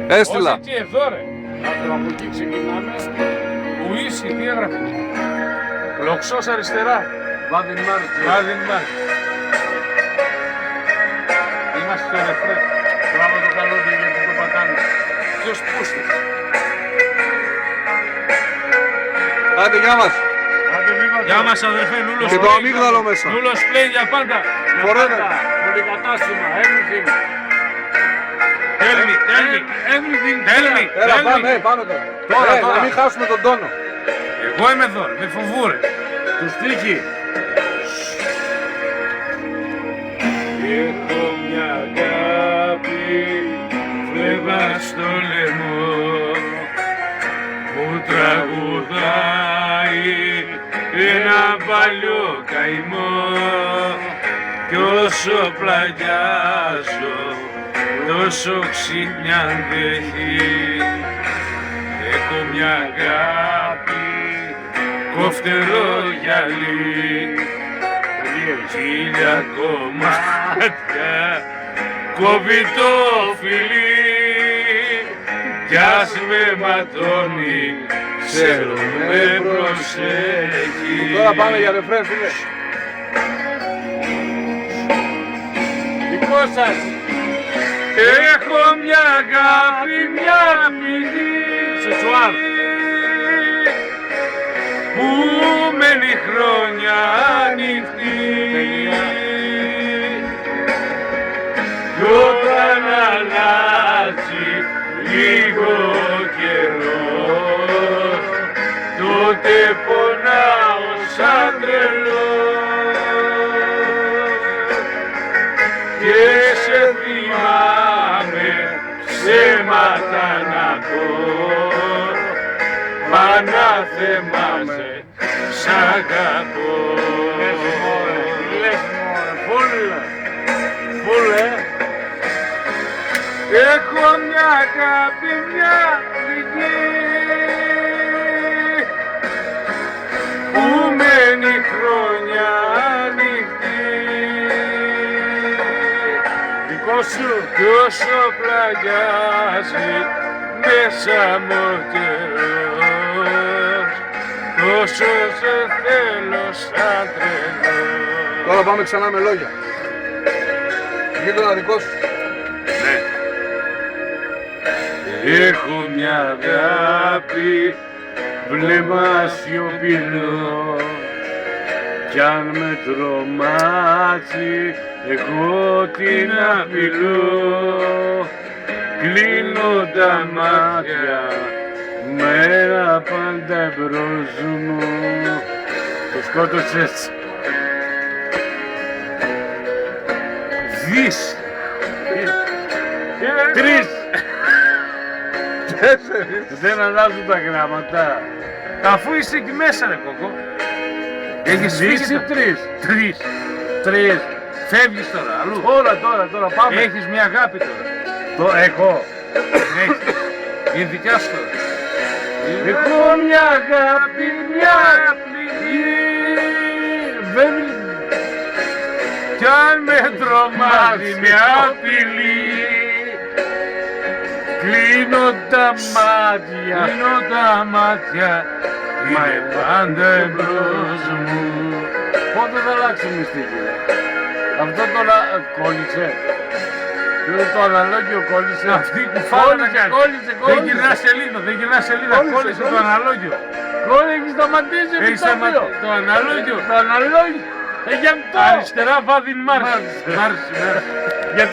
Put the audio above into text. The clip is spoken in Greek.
Έστειλα. Ως εκεί εδώ ρε. Από εκεί ξεκινάμε. Ουίσι, τι έγραφε. Λοξός αριστερά. Βάδιν Μάρτ. Βάδιν Μάρτ. Είμαστε στο ρεφρέ. Μπράβο το καλώδιο γιατί το πατάνε. Ποιος πούστης. Άντε, γεια μας. Άντε βήμα. Γεια μας αδερφέ, Νούλος Και το Play. αμύγδαλο μέσα. Νούλος Play για πάντα. Φορέτε. Πολυκατάστημα, everything. Tell me, tell me. Everything. Tell me, Έλα, tell πάμε, me. πάμε τώρα. Τώρα. Να μην χάσουμε τον τόνο. Εγώ είμαι εδώ, με φοβούρε. Του στίχη. Έχω μια αγάπη, φλέβα στο λαιμό, που τραγουδάει ένα παλιό καημό. Κι όσο πλαγιάζω, τόσο ξύπνια αντέχει. Έχω μια αγάπη, κοφτερό γυαλί, χίλια κομμάτια, κόβει το φιλί. Κι ας με ματώνει, ξέρω με προσέχει. Τώρα πάμε για ρεφρέν, φίλε. Δικό σας. Έχω μια αγάπη, μια πηγή, Σεσουάρ. που μένει χρόνια ανοιχτή. Κι όταν αλλάζει λίγο καιρός, τότε πονάω σαν τρελός. Και σε θυμάμαι ψέματα να πω, Πανά θεμάσαι, σ' αγαπώ. Φούλε. Έχω μια αγάπη, μια πληγή, που μένει χρόνια ανοιχτή. Δικό σου. Κι όσο πλαγιάζει μέσα μου ο καιρός, τόσο σε θέλω σαν τρελός. Τώρα πάμε ξανά με λόγια. Γείτονα δικό σου. Έχω μια αγάπη, βλέμμα σιωπηλό, κι αν με τρομάζει εγώ την απειλώ. Κλείνω τα μάτια, μέρα πάντα εμπρός μου. Το σκότωσες. Δεις. Τρεις. Δεν αλλάζουν τα γράμματα. Αφού είσαι εκεί μέσα ρε κόκο. Έχεις Δεις φύγει ή το... τρεις. Τρεις. Τρεις. Φεύγεις τώρα αλλού. Τώρα πάμε. Έχεις μια αγάπη τώρα. Το έχω. Έχεις. Είναι δικιά σου τώρα. Έχω μια αγάπη, μια πληγή. Δεν Κι αν με τρομάζει μια απειλή, κλείνω τα μάτια. κλείνω τα μάτια, είμαι πάντα εμπρός μου. Πότε θα αλλάξει η μυστική. Αυτό το κόλλησε. Το αναλόγιο κόλλησε. Αυτή η κουφάλα Κόλλησε. δεν γυρνά σελίδα, δεν γυρνά σελίδα, κόλλησε το αναλόγιο. Έχεις σταματήσει Έχεις σταματήσει το αναλόγιο. Το αναλόγιο. Γι' αυτό. Αριστερά βάδιν Μάρς. Μάρς.